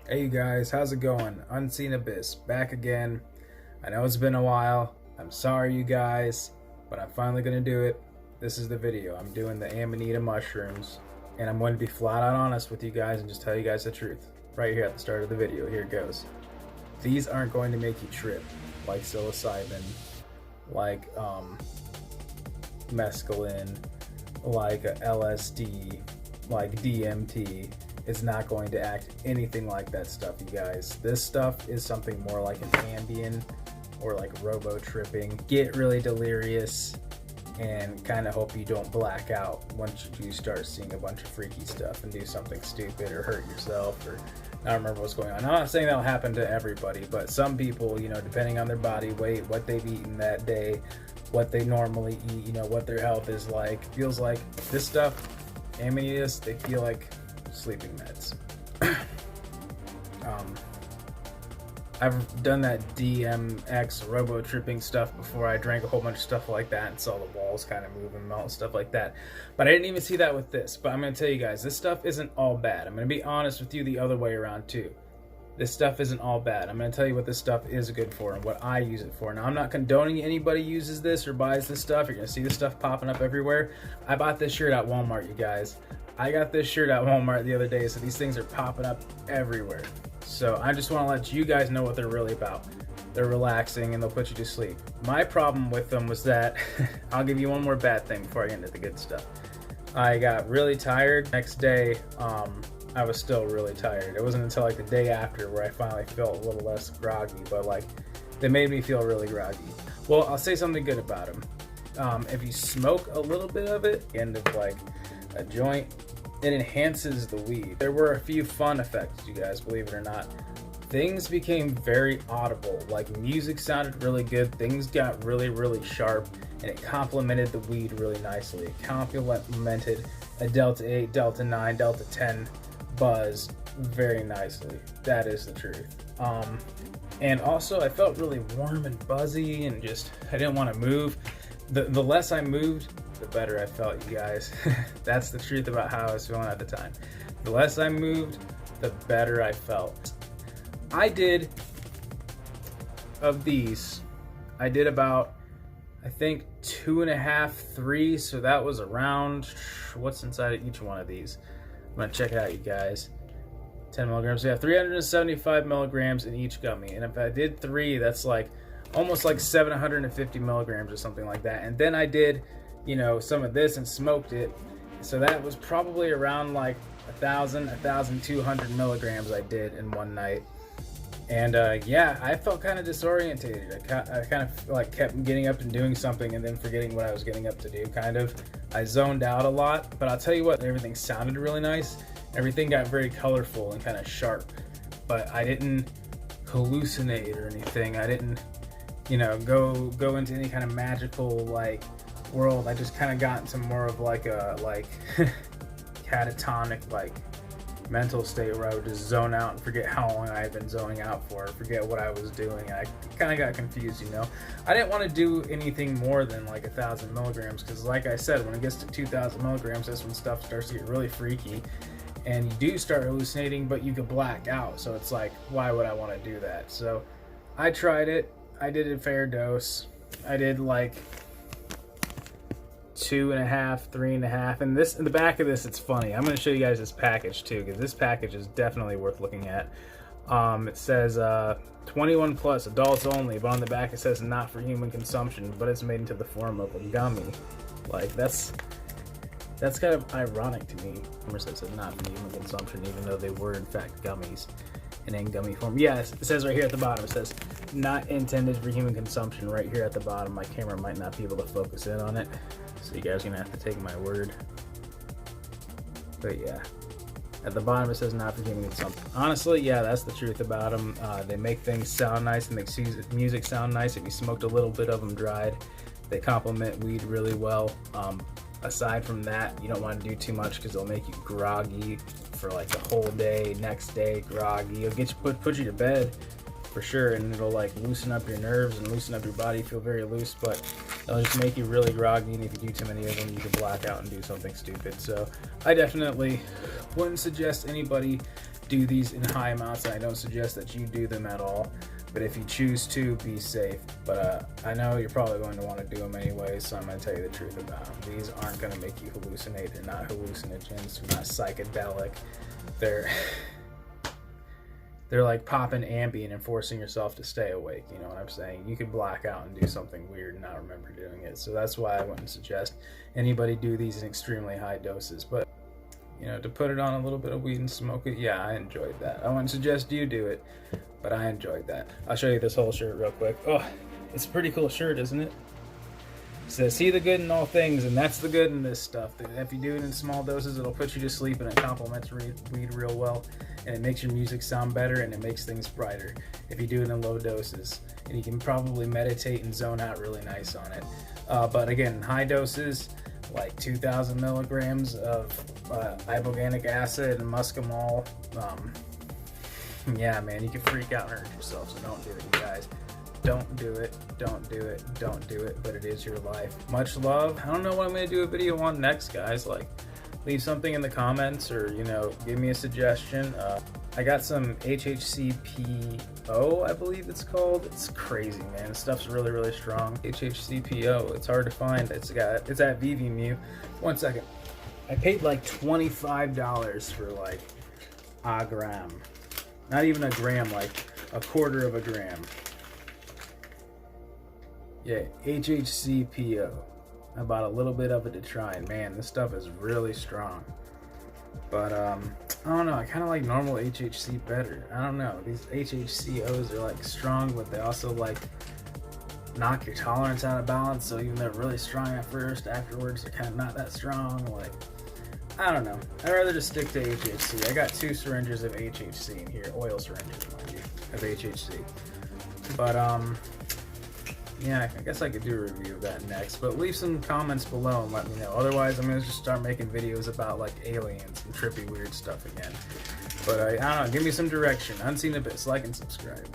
Hey you guys, how's it going? Unseen Abyss, back again. I know it's been a while. I'm sorry you guys, but I'm finally gonna do it. This is the video. I'm doing the Amanita mushrooms, and I'm going to be flat out honest with you guys and just tell you guys the truth. Right here at the start of the video, here it goes. These aren't going to make you trip like psilocybin, like mescaline, like LSD, like DMT. It's not going to act anything like that stuff, you guys. This stuff is something more like an Ambien or like robo tripping. Get really delirious and kind of hope you don't black out once you do start seeing a bunch of freaky stuff and do something stupid or hurt yourself or not remember what's going on. I'm not saying that'll happen to everybody, but some people, you know, depending on their body weight, what they've eaten that day, what they normally eat, you know, what their health is like, feels like this stuff, Amanitas, they feel like sleeping meds. I've done that DMX robo tripping stuff before. I drank a whole bunch of stuff like that and saw the walls kind of move and melt and stuff like that, but I didn't even see that with this. But I'm going to tell you guys, this stuff isn't all bad. I'm going to be honest with you the other way around too. This stuff isn't all bad. I'm going to tell you what this stuff is good for and what I use it for. Now, I'm not condoning anybody uses this or buys this stuff. You're going to see this stuff popping up everywhere. I bought this shirt at Walmart, you guys. I got this shirt at Walmart the other day, so these things are popping up everywhere. So I just want to let you guys know what they're really about. They're relaxing and they'll put you to sleep. My problem with them was that, I'll give you one more bad thing before I get into the good stuff. I got really tired. Next day, I was still really tired. It wasn't until like the day after where I finally felt a little less groggy, but like they made me feel really groggy. Well, I'll say something good about them. If you smoke a little bit of it, end of like a joint, it enhances the weed. There were a few fun effects, you guys, believe it or not. Things became very audible, like music sounded really good, things got really, really sharp, and it complemented the weed really nicely. It complemented a Delta 8, Delta 9, Delta 10 buzz very nicely. That is the truth. And also I felt really warm and buzzy and just, I didn't want to move. The less I moved, the better I felt, you guys. That's the truth about how I was feeling at the time. The less I moved, the better I felt. I did, of these, I did about, I think 2.5, 3, so that was around, what's inside of each one of these? I'm gonna check it out, you guys. 10 milligrams, yeah, 375 milligrams in each gummy. And if I did 3, that's like, almost like 750 milligrams or something like that. And then I did, you know, some of this and smoked it, so that was probably around like 1,200 milligrams I did in one night. And yeah, I felt kind of disorientated. I kind of like kept getting up and doing something and then forgetting what I was getting up to do, kind of. I zoned out a lot, but I'll tell you what, everything sounded really nice. Everything got very colorful and kind of sharp, but I didn't hallucinate or anything. I didn't, you know, go into any kind of magical like world. I just kind of got into more of like a catatonic like mental state where I would just zone out and forget how long I had been zoning out for, forget what I was doing. I kind of got confused, you know. I didn't want to do anything more than like 1,000 milligrams because, like I said, when it gets to 2,000 milligrams, that's when stuff starts to get really freaky and you do start hallucinating, but you could black out. So it's like, why would I want to do that? So I tried it. I did a fair dose. I did like 2.5, 3.5, and this in the back of this, it's funny. I'm going to show you guys this package too, because this package is definitely worth looking at. It says 21 plus, adults only, but on the back it says not for human consumption, but it's made into the form of a gummy. Like that's kind of ironic to me. It says not for human consumption, even though they were in fact gummies and in gummy form. Yes, it says right here at the bottom, it says not intended for human consumption right here at the bottom. My camera might not be able to focus in on it, so you guys are gonna have to take my word. But yeah, at the bottom it says not for human consumption. Honestly, yeah, that's the truth about them. They make things sound nice and make music sound nice. If you smoked a little bit of them dried, they complement weed really well. Aside from that, you don't want to do too much because they'll make you groggy for like the whole day. Next day, groggy. It'll get you put you to bed for sure, and it'll like loosen up your nerves and loosen up your body. Feel very loose, but it'll just make you really groggy. And if you do too many of them, you can black out and do something stupid. So I definitely wouldn't suggest anybody do these in high amounts, and I don't suggest that you do them at all. But if you choose to, be safe. But I know you're probably going to want to do them anyway, so I'm going to tell you the truth about them. These aren't going to make you hallucinate. They're not hallucinogens. They're not psychedelic. They're like popping Ambien and forcing yourself to stay awake. You know what I'm saying? You could black out and do something weird and not remember doing it. So that's why I wouldn't suggest anybody do these in extremely high doses. But you know, to put it on a little bit of weed and smoke it, yeah, I enjoyed that. I wouldn't suggest you do it, but I enjoyed that. I'll show you this whole shirt real quick. Oh, it's a pretty cool shirt, isn't it? It says, see the good in all things, and that's the good in this stuff. If you do it in small doses, it'll put you to sleep, and it complements weed real well, and it makes your music sound better, and it makes things brighter if you do it in low doses. And you can probably meditate and zone out really nice on it. But again, in high doses, like 2,000 milligrams of iboganic acid and muscimol. Yeah, man, you can freak out and hurt yourself, so don't do it, you guys. Don't do it, don't do it, don't do it, but it is your life. Much love. I don't know what I'm going to do a video on next, guys. Like, leave something in the comments, or, you know, give me a suggestion. I got some HHCPO, I believe it's called. It's crazy, man. This stuff's really, really strong. HHCPO, it's hard to find. It's at VVMU. 1 second. I paid like $25 for like a gram. Not even a gram, like a quarter of a gram. Yeah, HHCPO. I bought a little bit of it to try, and man, this stuff is really strong. But I don't know, I kind of like normal HHC better. I don't know, these HHCOs are like strong, but they also like knock your tolerance out of balance. So even though they're really strong at first, afterwards they're kind of not that strong. Like, I don't know, I'd rather just stick to HHC. I got 2 syringes of HHC in here, oil syringes, mind you, of HHC. But yeah, I guess I could do a review of that next, but leave some comments below and let me know. Otherwise, I'm going to just start making videos about like aliens and trippy weird stuff again. But I don't know, give me some direction. Unseen Abyss, like and subscribe.